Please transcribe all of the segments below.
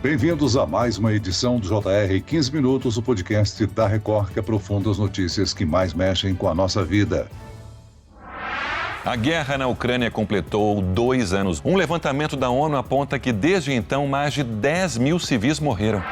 Bem-vindos a mais uma edição do JR 15 Minutos, o podcast da Record que aprofunda as notícias que mais mexem com a nossa vida. A guerra na Ucrânia completou 2 anos. Um levantamento da ONU aponta que, desde então, mais de 10 mil civis morreram.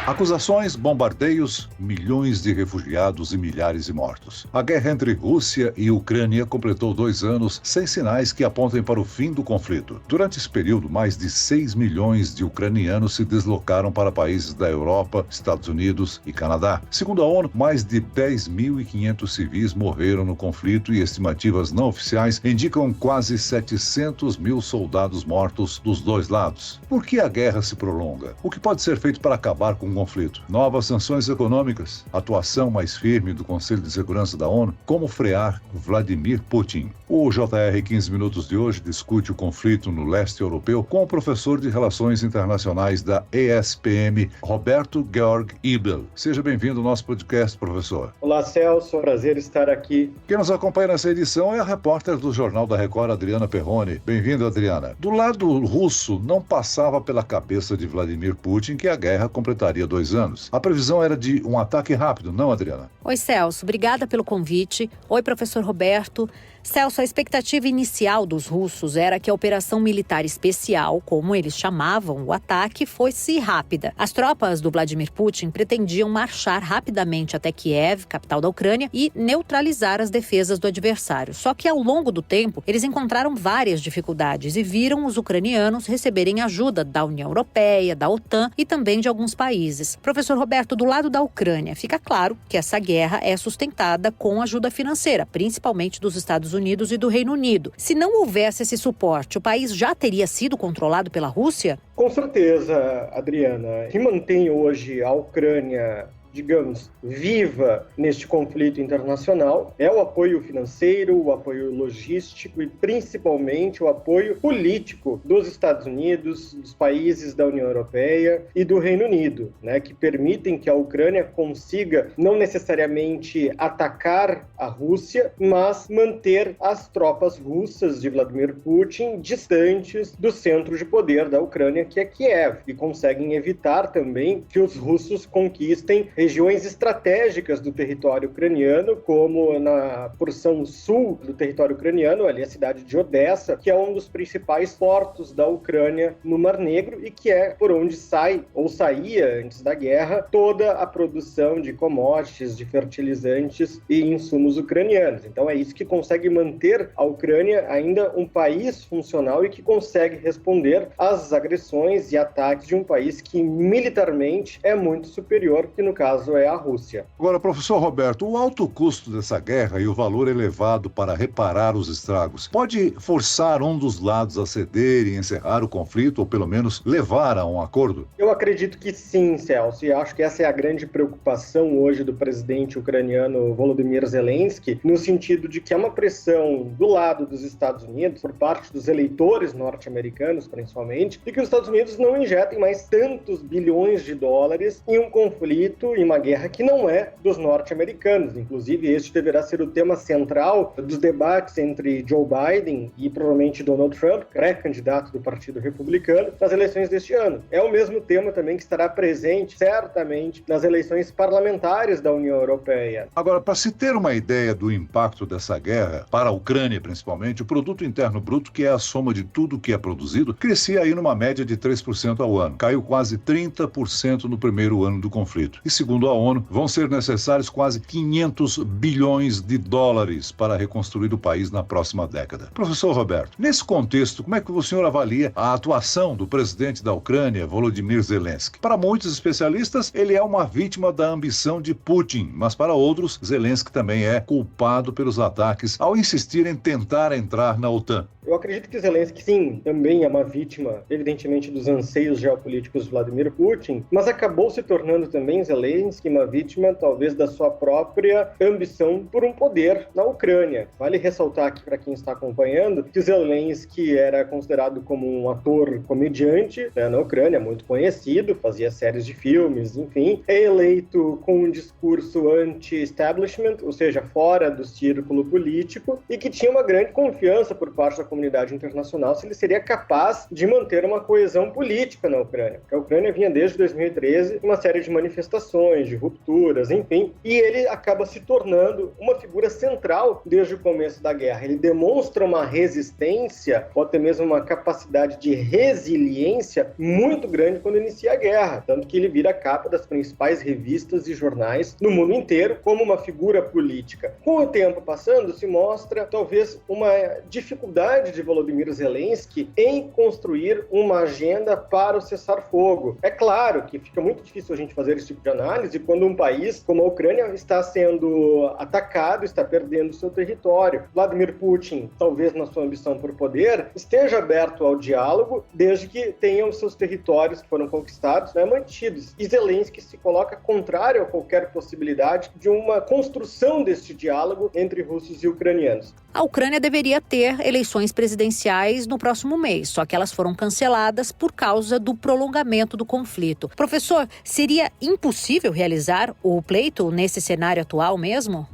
Acusações, bombardeios, milhões de refugiados e milhares de mortos. A guerra entre Rússia e Ucrânia completou 2 anos sem sinais que apontem para o fim do conflito. Durante esse período, mais de 6 milhões de ucranianos se deslocaram para países da Europa, Estados Unidos e Canadá. Segundo a ONU, mais de 10.500 civis morreram no conflito e estimativas não oficiais indicam quase 700 mil soldados mortos dos dois lados. Por que a guerra se prolonga? O que pode ser feito para acabar com o conflito? Novas sanções econômicas? Atuação mais firme do Conselho de Segurança da ONU? Como frear Vladimir Putin? O JR 15 Minutos de hoje discute o conflito no leste europeu com o professor de Relações Internacionais da ESPM, Roberto Georg Ibel. Seja bem-vindo ao nosso podcast, professor. Olá, Celso. Prazer estar aqui. Quem nos acompanha nessa edição é a repórter do Jornal da Record, Adriana Perrone. Bem-vindo, Adriana. Do lado russo, não passava pela cabeça de Vladimir Putin que a guerra completaria 2 anos. A previsão era de um ataque rápido, não, Adriana? Oi, Celso. Obrigada pelo convite. Oi, professor Roberto. Celso, a expectativa inicial dos russos era que a operação militar especial, como eles chamavam o ataque, fosse rápida. As tropas do Vladimir Putin pretendiam marchar rapidamente até Kiev, capital da Ucrânia, e neutralizar as defesas do adversário. Só que ao longo do tempo, eles encontraram várias dificuldades e viram os ucranianos receberem ajuda da União Europeia, da OTAN e também de alguns países. Professor Roberto, do lado da Ucrânia, fica claro que essa guerra é sustentada com ajuda financeira, principalmente dos Estados Unidos e do Reino Unido. Se não houvesse esse suporte, o país já teria sido controlado pela Rússia? Com certeza, Adriana. O que mantém hoje a Ucrânia, digamos, viva neste conflito internacional é o apoio financeiro, o apoio logístico e principalmente o apoio político dos Estados Unidos, dos países da União Europeia e do Reino Unido, que permitem que a Ucrânia consiga não necessariamente atacar a Rússia, mas manter as tropas russas de Vladimir Putin distantes do centro de poder da Ucrânia, que é Kiev, e conseguem evitar também que os russos conquistem regiões estratégicas do território ucraniano, como na porção sul do território ucraniano, ali a cidade de Odessa, que é um dos principais portos da Ucrânia no Mar Negro e que é por onde sai, ou saía antes da guerra, toda a produção de commodities, de fertilizantes e insumos ucranianos. Então é isso que consegue manter a Ucrânia ainda um país funcional e que consegue responder às agressões e ataques de um país que militarmente é muito superior, que no caso é a Rússia. Agora, professor Roberto, o alto custo dessa guerra e o valor elevado para reparar os estragos pode forçar um dos lados a ceder e encerrar o conflito, ou pelo menos levar a um acordo? Eu acredito que sim, Celso, e acho que essa é a grande preocupação hoje do presidente ucraniano Volodymyr Zelensky, no sentido de que há uma pressão do lado dos Estados Unidos, por parte dos eleitores norte-americanos, principalmente, de que os Estados Unidos não injetem mais tantos bilhões de dólares em um conflito, em uma guerra que não é dos norte-americanos. Inclusive, este deverá ser o tema central dos debates entre Joe Biden e provavelmente Donald Trump, pré-candidato do Partido Republicano, nas eleições deste ano. É o mesmo tema também que estará presente, certamente, nas eleições parlamentares da União Europeia. Agora, para se ter uma ideia do impacto dessa guerra, para a Ucrânia principalmente, o produto interno bruto, que é a soma de tudo que é produzido, crescia aí numa média de 3% ao ano. Caiu quase 30% no primeiro ano do conflito. E segundo a ONU, vão ser necessários quase 500 bilhões de dólares para reconstruir o país na próxima década. Professor Roberto, nesse contexto, como é que o senhor avalia a atuação do presidente da Ucrânia, Volodymyr Zelensky? Para muitos especialistas, ele é uma vítima da ambição de Putin, mas para outros, Zelensky também é culpado pelos ataques ao insistir em tentar entrar na OTAN. Eu acredito que Zelensky, sim, também é uma vítima, evidentemente, dos anseios geopolíticos de Vladimir Putin, mas acabou se tornando também Zelensky Zelensky uma vítima, talvez, da sua própria ambição por um poder na Ucrânia. Vale ressaltar aqui, para quem está acompanhando, que o Zelensky era considerado como um ator comediante, né, na Ucrânia, muito conhecido, fazia séries de filmes, enfim. É eleito com um discurso anti-establishment, ou seja, fora do círculo político, e que tinha uma grande confiança por parte da comunidade internacional se ele seria capaz de manter uma coesão política na Ucrânia. Porque a Ucrânia vinha desde 2013 uma série de manifestações, de rupturas, enfim, e ele acaba se tornando uma figura central desde o começo da guerra. Ele demonstra uma resistência, ou até mesmo uma capacidade de resiliência muito grande quando inicia a guerra, tanto que ele vira a capa das principais revistas e jornais no mundo inteiro como uma figura política. Com o tempo passando, se mostra talvez uma dificuldade de Volodymyr Zelensky em construir uma agenda para o cessar-fogo. É claro que fica muito difícil a gente fazer esse tipo de análise quando um país como a Ucrânia está sendo atacado, está perdendo seu território. Vladimir Putin, talvez na sua ambição por poder, esteja aberto ao diálogo desde que tenham seus territórios que foram conquistados, né, mantidos. E Zelensky se coloca contrário a qualquer possibilidade de uma construção deste diálogo entre russos e ucranianos. A Ucrânia deveria ter eleições presidenciais no próximo mês, só que elas foram canceladas por causa do prolongamento do conflito. Professor, seria impossível realizar o pleito nesse cenário atual mesmo?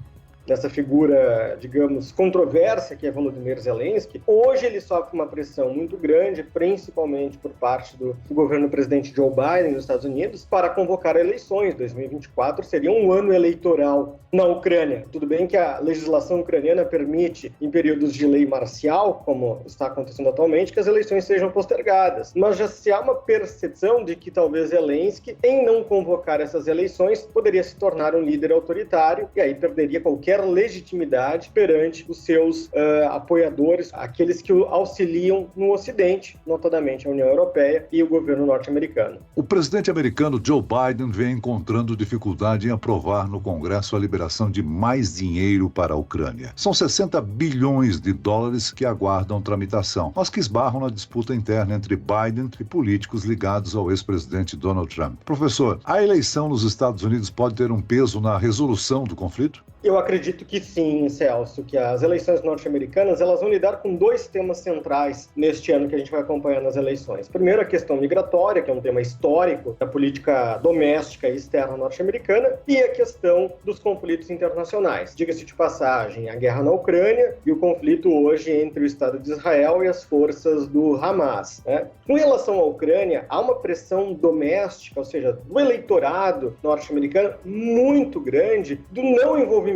Dessa figura, digamos, controversa que é Volodymyr Zelensky, hoje ele sofre uma pressão muito grande, principalmente por parte do governo do presidente Joe Biden nos Estados Unidos, para convocar eleições. 2024 seria um ano eleitoral na Ucrânia. Tudo bem que a legislação ucraniana permite, em períodos de lei marcial, como está acontecendo atualmente, que as eleições sejam postergadas. Mas já se há uma percepção de que talvez Zelensky, em não convocar essas eleições, poderia se tornar um líder autoritário e aí perderia qualquer legitimidade perante os seus apoiadores, aqueles que o auxiliam no Ocidente, notadamente a União Europeia e o governo norte-americano. O presidente americano Joe Biden vem encontrando dificuldade em aprovar no Congresso a liberação de mais dinheiro para a Ucrânia. São 60 bilhões de dólares que aguardam tramitação, mas que esbarram na disputa interna entre Biden e políticos ligados ao ex-presidente Donald Trump. Professor, a eleição nos Estados Unidos pode ter um peso na resolução do conflito? Eu acredito que sim, Celso, que as eleições norte-americanas elas vão lidar com dois temas centrais neste ano que a gente vai acompanhar nas eleições. Primeiro, a questão migratória, que é um tema histórico da política doméstica e externa norte-americana, e a questão dos conflitos internacionais. Diga-se de passagem, a guerra na Ucrânia e o conflito hoje entre o Estado de Israel e as forças do Hamas, né? Com relação à Ucrânia, há uma pressão doméstica, ou seja, do eleitorado norte-americano muito grande do não envolvimento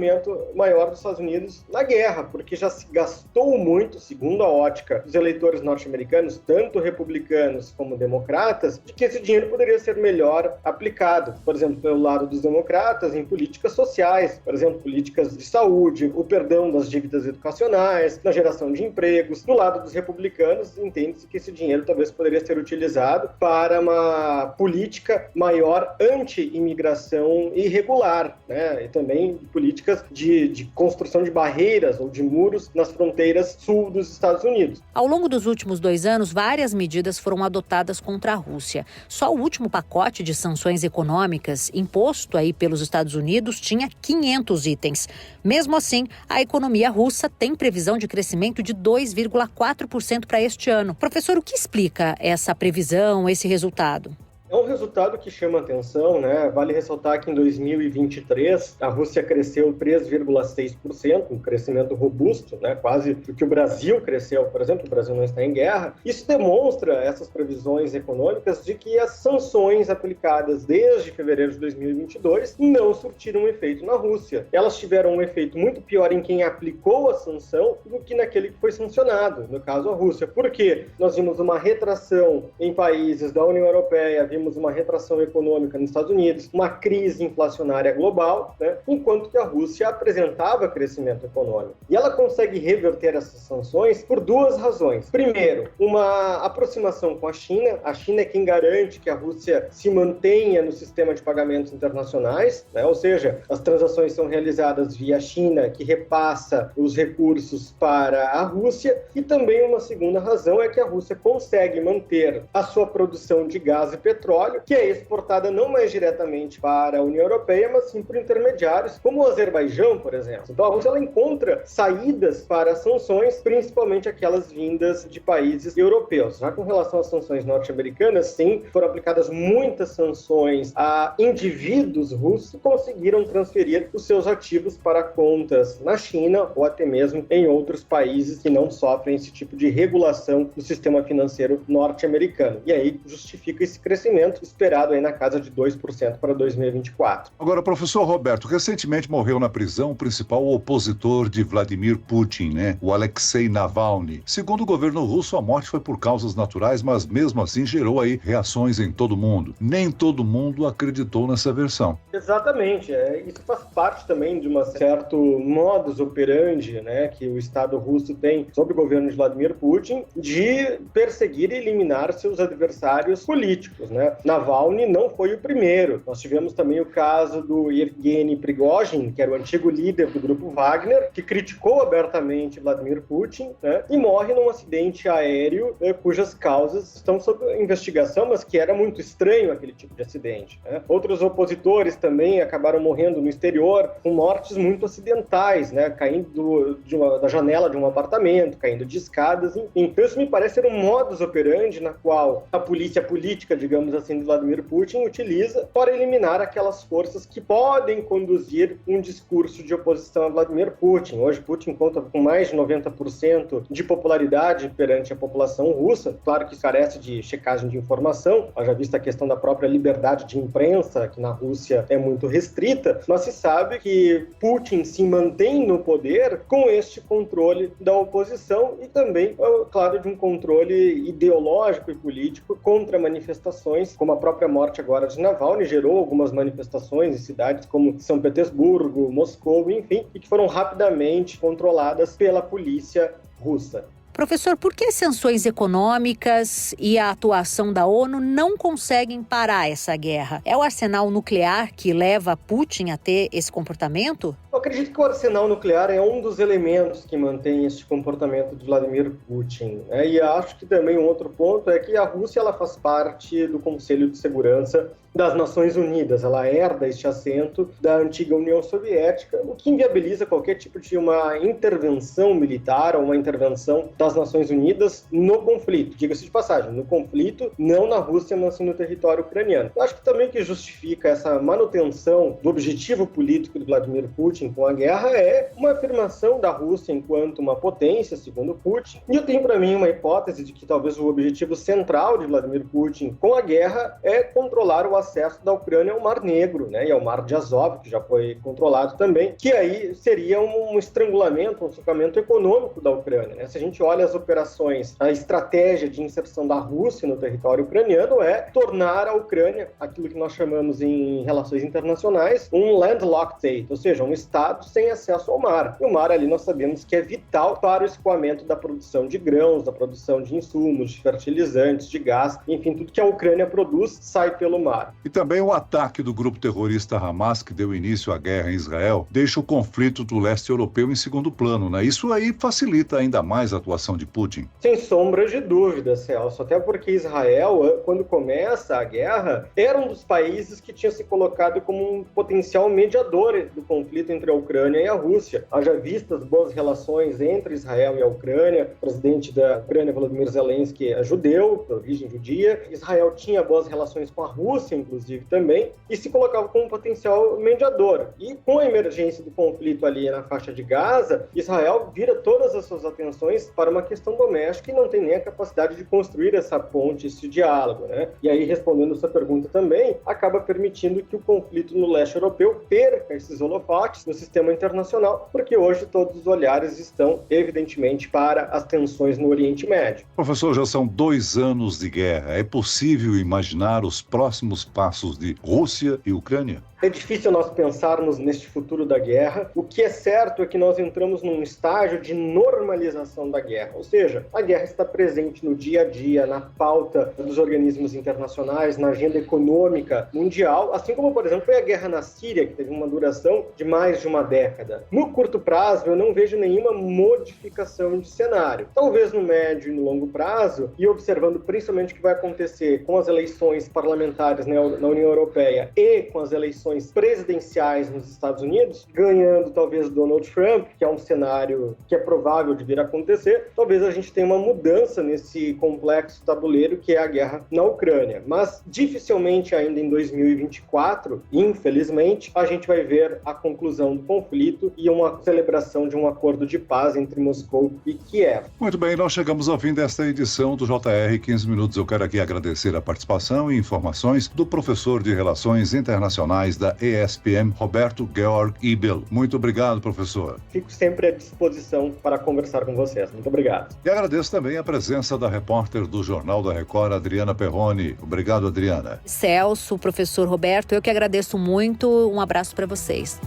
maior dos Estados Unidos na guerra, porque já se gastou muito, segundo a ótica dos eleitores norte-americanos, tanto republicanos como democratas, de que esse dinheiro poderia ser melhor aplicado. Por exemplo, pelo lado dos democratas, em políticas sociais, por exemplo, políticas de saúde, o perdão das dívidas educacionais, na geração de empregos. Do lado dos republicanos, entende-se que esse dinheiro talvez poderia ser utilizado para uma política maior anti-imigração irregular, né? E também políticas de construção de barreiras ou de muros nas fronteiras sul dos Estados Unidos. Ao longo dos últimos 2 anos, várias medidas foram adotadas contra a Rússia. Só o último pacote de sanções econômicas imposto aí pelos Estados Unidos tinha 500 itens. Mesmo assim, a economia russa tem previsão de crescimento de 2,4% para este ano. Professor, o que explica essa previsão, esse resultado? É um resultado que chama atenção, né? Vale ressaltar que em 2023 a Rússia cresceu 3,6%, um crescimento robusto, né? Quase o que o Brasil cresceu, por exemplo, o Brasil não está em guerra. Isso demonstra, essas previsões econômicas, de que as sanções aplicadas desde fevereiro de 2022 não surtiram efeito na Rússia. Elas tiveram um efeito muito pior em quem aplicou a sanção do que naquele que foi sancionado, no caso a Rússia. Por quê? Nós vimos uma retração em países da União Europeia, vimos uma retração econômica nos Estados Unidos, uma crise inflacionária global, né? Enquanto que a Rússia apresentava crescimento econômico. E ela consegue reverter essas sanções por duas razões. Primeiro, uma aproximação com a China. A China é quem garante que a Rússia se mantenha no sistema de pagamentos internacionais, né? Ou seja, as transações são realizadas via China, que repassa os recursos para a Rússia. E também uma segunda razão é que a Rússia consegue manter a sua produção de gás e petróleo petróleo, que é exportada não mais diretamente para a União Europeia, mas sim por intermediários, como o Azerbaijão, por exemplo. Então a Rússia ela encontra saídas para as sanções, principalmente aquelas vindas de países europeus. Já com relação às sanções norte-americanas, sim, foram aplicadas muitas sanções a indivíduos russos que conseguiram transferir os seus ativos para contas na China ou até mesmo em outros países que não sofrem esse tipo de regulação do sistema financeiro norte-americano. E aí justifica esse crescimento esperado aí na casa de 2% para 2024. Agora, professor Roberto, recentemente morreu na prisão o principal opositor de Vladimir Putin, o Alexei Navalny. Segundo o governo russo, a morte foi por causas naturais, mas mesmo assim gerou aí reações em todo mundo. Nem todo mundo acreditou nessa versão. Exatamente. Isso faz parte também de um certo modus operandi, que o Estado russo tem sobre o governo de Vladimir Putin de perseguir e eliminar seus adversários políticos. Navalny não foi o primeiro. Nós tivemos também o caso do Yevgeny Prigozhin, que era o antigo líder do grupo Wagner, que criticou abertamente Vladimir Putin, e morre num acidente aéreo cujas causas estão sob investigação, mas que era muito estranho aquele tipo de acidente. Outros opositores também acabaram morrendo no exterior com mortes muito acidentais, caindo da janela de um apartamento, caindo de escadas, enfim. Então isso me parece ser um modus operandi na qual a polícia política, digamos assim, de Vladimir Putin utiliza para eliminar aquelas forças que podem conduzir um discurso de oposição a Vladimir Putin. Hoje Putin conta com mais de 90% de popularidade perante a população russa. Claro que isso carece de checagem de informação, já vista a questão da própria liberdade de imprensa, que na Rússia é muito restrita, mas se sabe que Putin se mantém no poder com este controle da oposição e também, claro, de um controle ideológico e político contra manifestações, como a própria morte agora de Navalny gerou algumas manifestações em cidades como São Petersburgo, Moscou, enfim, e que foram rapidamente controladas pela polícia russa. Professor, por que sanções econômicas e a atuação da ONU não conseguem parar essa guerra? É o arsenal nuclear que leva Putin a ter esse comportamento? Eu acredito que o arsenal nuclear é um dos elementos que mantém esse comportamento de Vladimir Putin. E acho que também um outro ponto é que a Rússia ela faz parte do Conselho de Segurança das Nações Unidas. Ela herda este assento da antiga União Soviética, o que inviabiliza qualquer tipo de uma intervenção militar ou uma intervenção das Nações Unidas no conflito. Diga-se de passagem, no conflito, não na Rússia, mas sim no território ucraniano. Eu acho que também o que justifica essa manutenção do objetivo político de Vladimir Putin com a guerra é uma afirmação da Rússia enquanto uma potência, segundo Putin. E eu tenho para mim uma hipótese de que talvez o objetivo central de Vladimir Putin com a guerra é controlar o acesso da Ucrânia ao Mar Negro, e ao Mar de Azov, que já foi controlado também, que aí seria um estrangulamento, um sufocamento econômico da Ucrânia. Se a gente olha as operações, a estratégia de inserção da Rússia no território ucraniano é tornar a Ucrânia, aquilo que nós chamamos em relações internacionais, um landlocked state, ou seja, um estado sem acesso ao mar. E o mar ali nós sabemos que é vital para o escoamento da produção de grãos, da produção de insumos, de fertilizantes, de gás, enfim, tudo que a Ucrânia produz sai pelo mar. E também o ataque do grupo terrorista Hamas, que deu início à guerra em Israel, deixa o conflito do leste europeu em segundo plano, Isso aí facilita ainda mais a atuação de Putin. Sem sombra de dúvida, Celso, até porque Israel, quando começa a guerra, era um dos países que tinha se colocado como um potencial mediador do conflito entre a Ucrânia e a Rússia. Haja vistas boas relações entre Israel e a Ucrânia, o presidente da Ucrânia, Volodymyr Zelensky, é judeu, de origem judia, Israel tinha boas relações com a Rússia, inclusive, também, e se colocava como um potencial mediador. E com a emergência do conflito ali na faixa de Gaza, Israel vira todas as suas atenções para uma questão doméstica e não tem nem a capacidade de construir essa ponte, esse diálogo, E aí, respondendo essa pergunta também, acaba permitindo que o conflito no leste europeu perca esses holofotes no sistema internacional, porque hoje todos os olhares estão, evidentemente, para as tensões no Oriente Médio. Professor, já são 2 anos de guerra. É possível imaginar os próximos passos de Rússia e Ucrânia? É difícil nós pensarmos neste futuro da guerra. O que é certo é que nós entramos num estágio de normalização da guerra, ou seja, a guerra está presente no dia a dia, na pauta dos organismos internacionais, na agenda econômica mundial, assim como, por exemplo, foi a guerra na Síria, que teve uma duração de mais de uma década. No curto prazo, eu não vejo nenhuma modificação de cenário. Talvez no médio e no longo prazo, e observando principalmente o que vai acontecer com as eleições parlamentares na União Europeia e com as eleições presidenciais nos Estados Unidos, ganhando talvez Donald Trump, que é um cenário que é provável de vir a acontecer, talvez a gente tenha uma mudança nesse complexo tabuleiro que é a guerra na Ucrânia. Mas dificilmente ainda em 2024, infelizmente, a gente vai ver a conclusão do conflito e uma celebração de um acordo de paz entre Moscou e Kiev. Muito bem, nós chegamos ao fim desta edição do JR 15 Minutos. Eu quero aqui agradecer a participação e informações do professor de Relações Internacionais da ESPM, Roberto Georg Ibel. Muito obrigado, professor. Fico sempre à disposição para conversar com vocês. Muito obrigado. E agradeço também a presença da repórter do Jornal da Record, Adriana Perrone. Obrigado, Adriana. Celso, professor Roberto, eu que agradeço muito. Um abraço para vocês.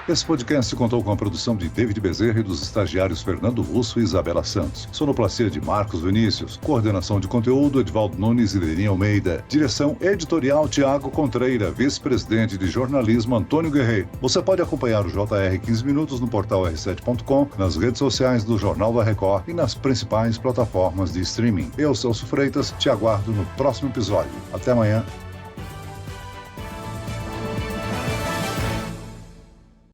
Esse podcast contou com a produção de David Bezerra e dos estagiários Fernando Russo e Isabela Santos. Sonoplastia de Marcos Vinícius. Coordenação de conteúdo, Edvaldo Nunes e Leni Almeida. Direção editorial, Tiago Contreira. Vice-presidente de jornalismo, Antônio Guerreiro. Você pode acompanhar o JR 15 Minutos no portal r7.com, nas redes sociais do Jornal da Record e nas principais plataformas de streaming. Eu, Celso Freitas, te aguardo no próximo episódio. Até amanhã.